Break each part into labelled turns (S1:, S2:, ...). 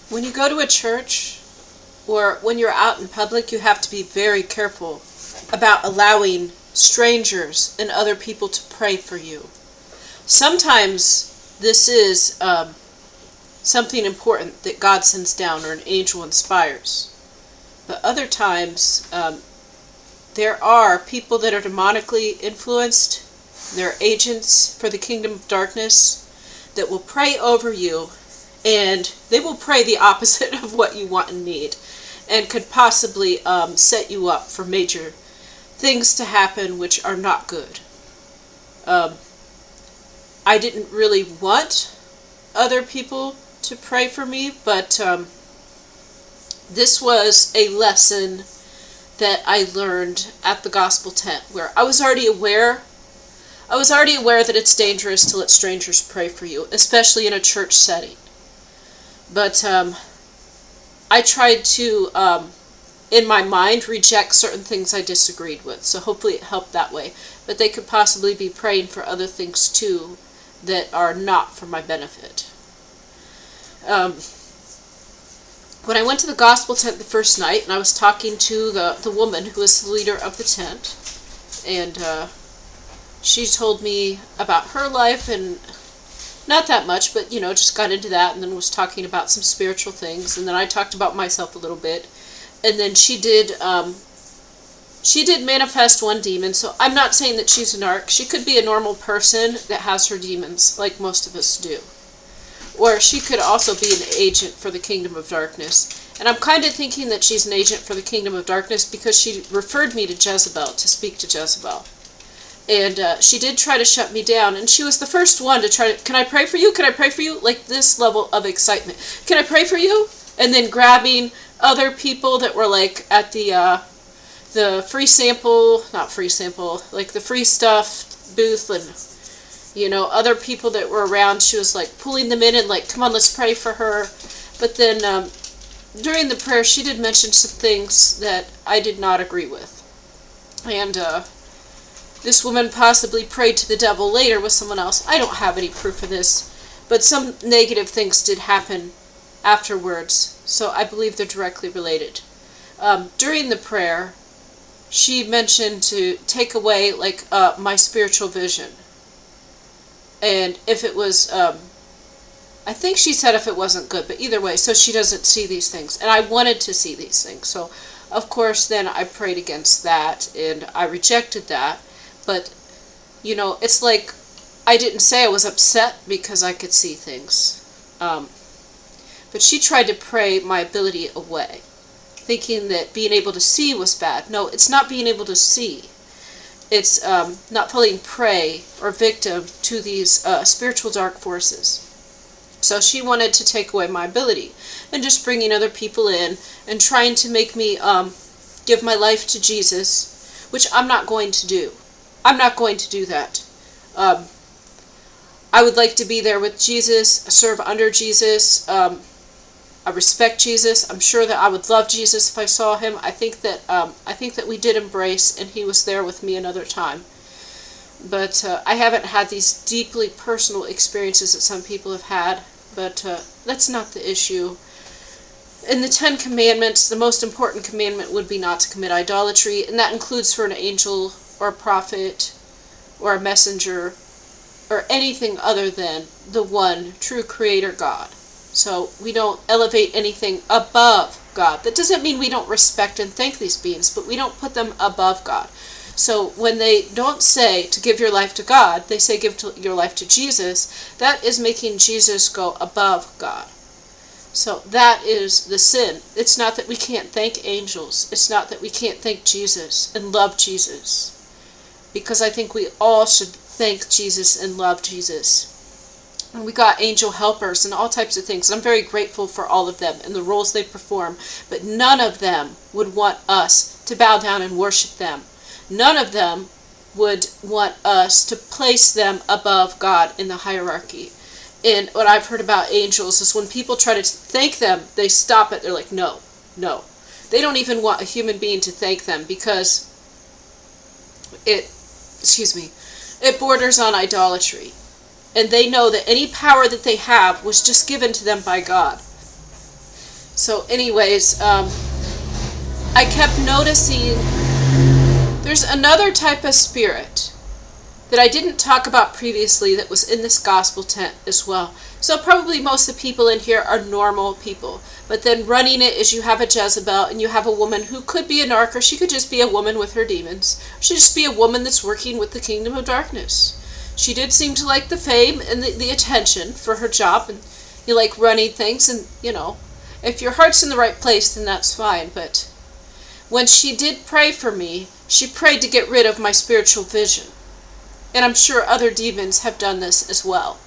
S1: When you go to a church or when you're out in public, you have to be very careful about allowing strangers and other people to pray for you. Sometimes this is something important that God sends down or an angel inspires. But other times, there are people that are demonically influenced. They're agents for the kingdom of darkness that will pray over you, and they will pray the opposite of what you want and need, and could possibly set you up for major things to happen which are not good. I didn't really want other people to pray for me, but this was a lesson that I learned at the gospel tent, where I was already aware that it's dangerous to let strangers pray for you, especially in a church setting. But I tried to, in my mind, reject certain things I disagreed with. So hopefully it helped that way. But they could possibly be praying for other things too that are not for my benefit. When I went to the gospel tent the first night, and I was talking to the woman who was the leader of the tent, and she told me about her life, and not that much, but just got into that, and then was talking about some spiritual things, and then I talked about myself a little bit, and then she did manifest one demon. So I'm not saying that she's a narc. She could be a normal person that has her demons, like most of us do. Or she could also be an agent for the kingdom of darkness. And I'm kind of thinking that she's an agent for the kingdom of darkness because she referred me to Jezebel, to speak to Jezebel. And she did try to shut me down. And she was the first one to try to, can I pray for you? Can I pray for you? Like this level of excitement. Can I pray for you? And then grabbing other people that were like at the free sample, not free sample, like the free stuff booth, and other people that were around. She was like pulling them in and like, come on, let's pray for her. But then during the prayer, she did mention some things that I did not agree with. And this woman possibly prayed to the devil later with someone else. I don't have any proof of this, but some negative things did happen afterwards, so I believe they're directly related. During the prayer, she mentioned to take away like my spiritual vision. And if it was, I think she said if it wasn't good, but either way, so she doesn't see these things. And I wanted to see these things. So, of course, then I prayed against that, and I rejected that. But, it's like I didn't say I was upset because I could see things. But she tried to pray my ability away, thinking that being able to see was bad. No, it's not being able to see. It's not falling prey or victim to these spiritual dark forces. So she wanted to take away my ability, and just bringing other people in and trying to make me give my life to Jesus, which I'm not going to do. I'm not going to do that. I would like to be there with Jesus, serve under Jesus. I respect Jesus. I'm sure that I would love Jesus if I saw him. I think that we did embrace, and he was there with me another time. But I haven't had these deeply personal experiences that some people have had. But that's not the issue. In the 10 Commandments, the most important commandment would be not to commit idolatry, and that includes for an angel or a prophet or a messenger or anything other than the one true creator God. So we don't elevate anything above God. That doesn't mean we don't respect and thank these beings, but we don't put them above God. So when they don't say to give your life to God, they say give your life to Jesus. That is making Jesus go above God. So that is the sin. It's not that we can't thank angels. It's not that we can't thank Jesus and love Jesus. Because I think we all should thank Jesus and love Jesus. And we got angel helpers and all types of things. I'm very grateful for all of them and the roles they perform. But none of them would want us to bow down and worship them. None of them would want us to place them above God in the hierarchy. And what I've heard about angels is when people try to thank them, they stop it. They're like, no. They don't even want a human being to thank them because it borders on idolatry. And they know that any power that they have was just given to them by God. So anyways, I kept noticing there's another type of spirit that I didn't talk about previously that was in this gospel tent as well. So probably most of the people in here are normal people. But then running it is you have a Jezebel, and you have a woman who could be a narc, or she could just be a woman with her demons. She could just be a woman that's working with the kingdom of darkness. She did seem to like the fame and the attention for her job, and you like running things, and if your heart's in the right place, then that's fine. But when she did pray for me, she prayed to get rid of my spiritual vision. And I'm sure other demons have done this as well.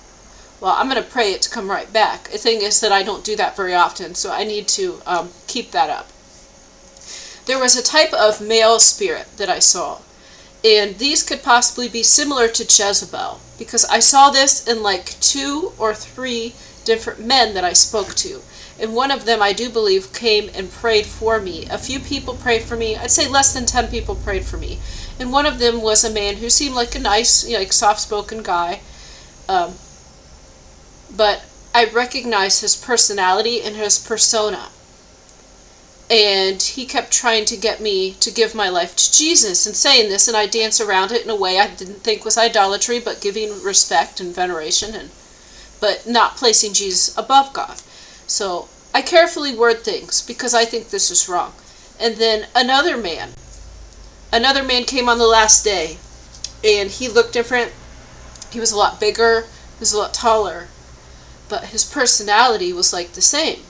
S1: Well, I'm going to pray it to come right back. The thing is that I don't do that very often, so I need to keep that up. There was a type of male spirit that I saw. And these could possibly be similar to Jezebel, because I saw this in like 2 or 3 different men that I spoke to. And one of them, I do believe, came and prayed for me. A few people prayed for me. I'd say less than 10 people prayed for me. And one of them was a man who seemed like a nice, soft-spoken guy. But I recognized his personality and his persona. And he kept trying to get me to give my life to Jesus and saying this, and I dance around it in a way I didn't think was idolatry, but giving respect and veneration, but not placing Jesus above God. So I carefully word things because I think this is wrong. And then another man came on the last day, and he looked different. He was a lot bigger, he was a lot taller, but his personality was like the same.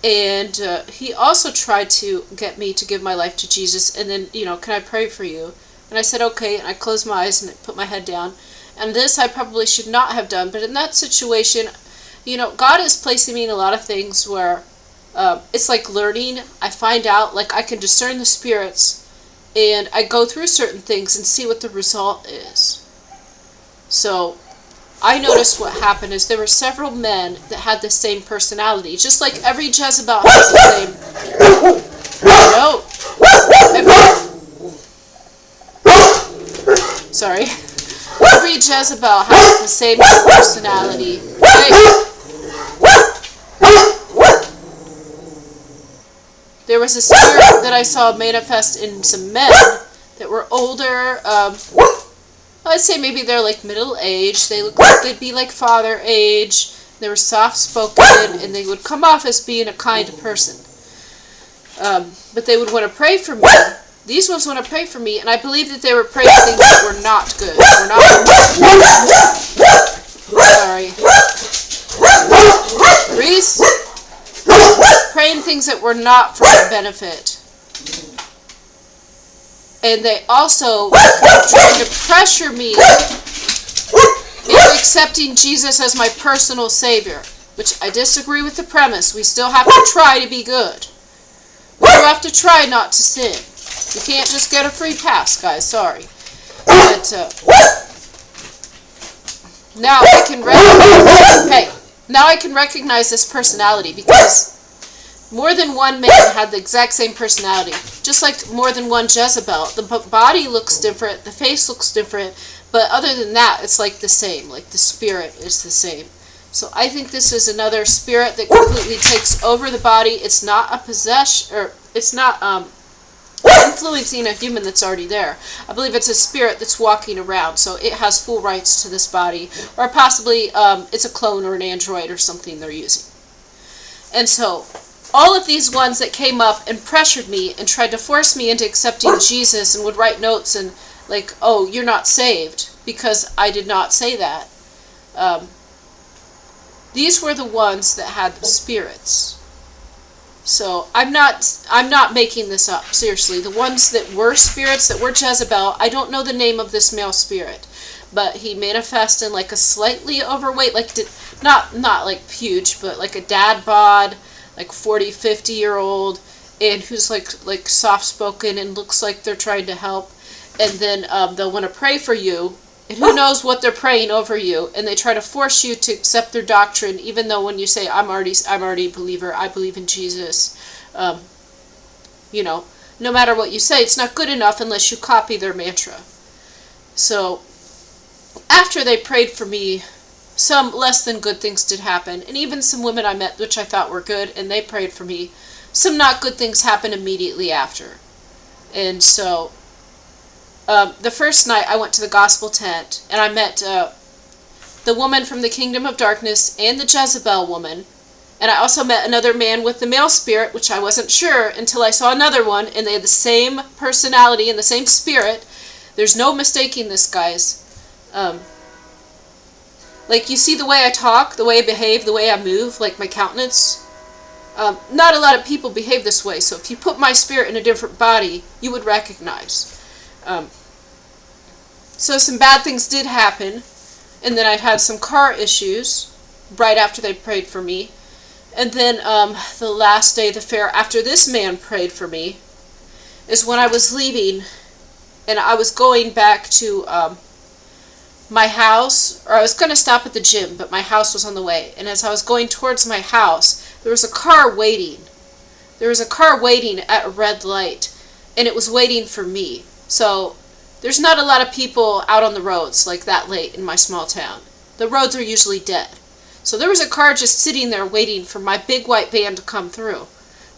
S1: And he also tried to get me to give my life to Jesus, and then, can I pray for you? And I said, okay, and I closed my eyes and I put my head down. And this I probably should not have done, but in that situation, God is placing me in a lot of things where it's like learning. I find out, like I can discern the spirits, and I go through certain things and see what the result is. So I noticed what happened is there were several men that had the same personality, just like every Jezebel has the same. Sorry. Every Jezebel has the same personality. There was a spirit that I saw manifest in some men that were older. I'd say maybe they're like middle age. They look like they'd be like father age. They were soft spoken, and they would come off as being a kind person. But they would want to pray for me. These ones want to pray for me, and I believe that they were praying things that were not good. Sorry. Reese? Praying things that were not for my benefit. And they also kept trying to pressure me into accepting Jesus as my personal Savior, which I disagree with the premise. We still have to try to be good. We do have to try not to sin. You can't just get a free pass, guys. Sorry. But now I can recognize this personality, because more than one man had the exact same personality. Just like more than one Jezebel. The body looks different, the face looks different, but other than that, it's like the same. Like the spirit is the same. So I think this is another spirit that completely takes over the body. It's not a possession, or it's not influencing a human that's already there. I believe it's a spirit that's walking around, so it has full rights to this body. Or possibly it's a clone or an android or something they're using. And so all of these ones that came up and pressured me and tried to force me into accepting Jesus and would write notes and like, oh, you're not saved, because I did not say that. These were the ones that had the spirits. So I'm not making this up, seriously. The ones that were spirits, that were Jezebel, I don't know the name of this male spirit, but he manifested like a slightly overweight, like not like huge, but like a dad bod, like 40, 50-year-old, and who's like soft-spoken and looks like they're trying to help. And then they'll want to pray for you, and who knows what they're praying over you, and they try to force you to accept their doctrine, even though when you say, I'm already a believer, I believe in Jesus, no matter what you say, it's not good enough unless you copy their mantra. So after they prayed for me some less than good things did happen. And even some women I met, which I thought were good, and they prayed for me, some not good things happened immediately after. And so, the first night I went to the gospel tent, and I met the woman from the kingdom of darkness and the Jezebel woman. And I also met another man with the male spirit, which I wasn't sure until I saw another one, and they had the same personality and the same spirit. There's no mistaking this, guys. Like, you see the way I talk, the way I behave, the way I move, like my countenance. Not a lot of people behave this way, so if you put my spirit in a different body, you would recognize. So some bad things did happen, and then I'd had some car issues right after they prayed for me. And then the last day of the fair, after this man prayed for me, is when I was leaving, and I was going back to my house, or I was going to stop at the gym, but my house was on the way. And as I was going towards my house, there was a car waiting. There was a car waiting at a red light, and it was waiting for me. So there's not a lot of people out on the roads like that late in my small town. The roads are usually dead. So there was a car just sitting there waiting for my big white van to come through.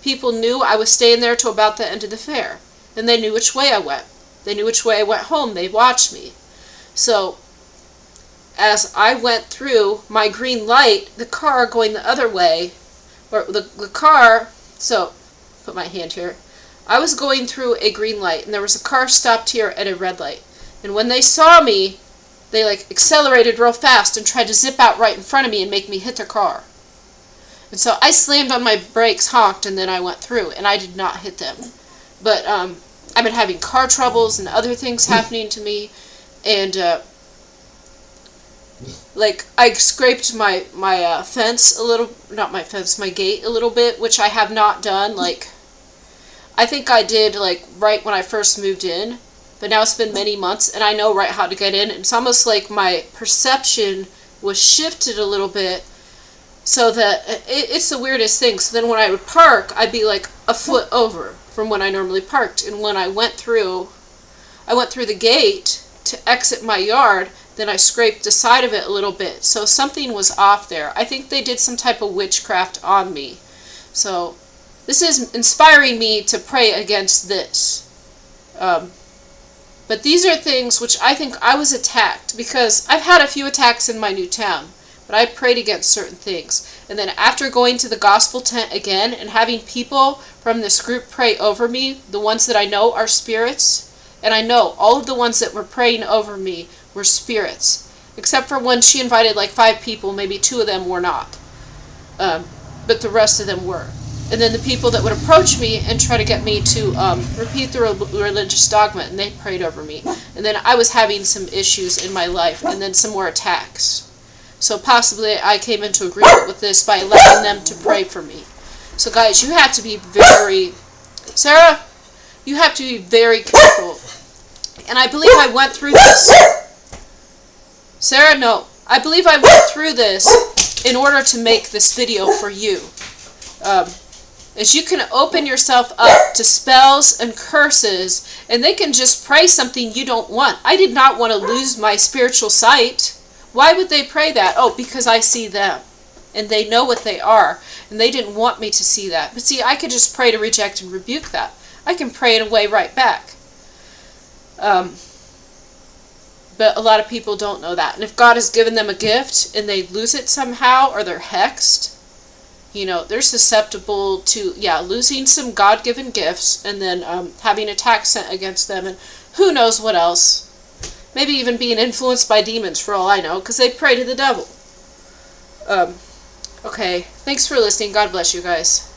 S1: People knew I was staying there till about the end of the fair, and they knew which way I went. They knew which way I went home. They watched me. So as I went through my green light, the car going the other way, or the car, so put my hand here, I was going through a green light, and there was a car stopped here at a red light. And when they saw me, they like accelerated real fast and tried to zip out right in front of me and make me hit their car. And so I slammed on my brakes, honked, and then I went through, and I did not hit them. But I've been having car troubles and other things happening to me, and like I scraped my fence a little, not my fence, my gate a little bit, which I have not done. Like, I think I did like right when I first moved in, but now it's been many months, and I know right how to get in. It's almost like my perception was shifted a little bit, so that it's the weirdest thing. So then when I would park, I'd be like a foot over from when I normally parked. And when I went through the gate to exit my yard, then I scraped the side of it a little bit. So something was off there. I think they did some type of witchcraft on me. So this is inspiring me to pray against this. But these are things which I think I was attacked, because I've had a few attacks in my new town, but I prayed against certain things. And then after going to the gospel tent again and having people from this group pray over me, the ones that I know are spirits, and I know all of the ones that were praying over me were spirits, except for when she invited like 5 people, maybe 2 of them were not, but the rest of them were. And then the people that would approach me and try to get me to repeat the religious dogma, and they prayed over me. And then I was having some issues in my life, and then some more attacks. So possibly I came into agreement with this by allowing them to pray for me. So guys, you have to be very, Sarah, you have to be very careful. And I believe I went through this. Sarah, no. I believe I went through this in order to make this video for you. As you can open yourself up to spells and curses, and they can just pray something you don't want. I did not want to lose my spiritual sight. Why would they pray that? Oh, because I see them, and they know what they are, and they didn't want me to see that. But see, I could just pray to reject and rebuke that. I can pray it away right back. But a lot of people don't know that. And if God has given them a gift, and they lose it somehow, or they're hexed, you know, they're susceptible to, losing some God-given gifts, and then having attacks sent against them, and who knows what else. Maybe even being influenced by demons, for all I know, because they pray to the devil. Okay, thanks for listening. God bless you guys.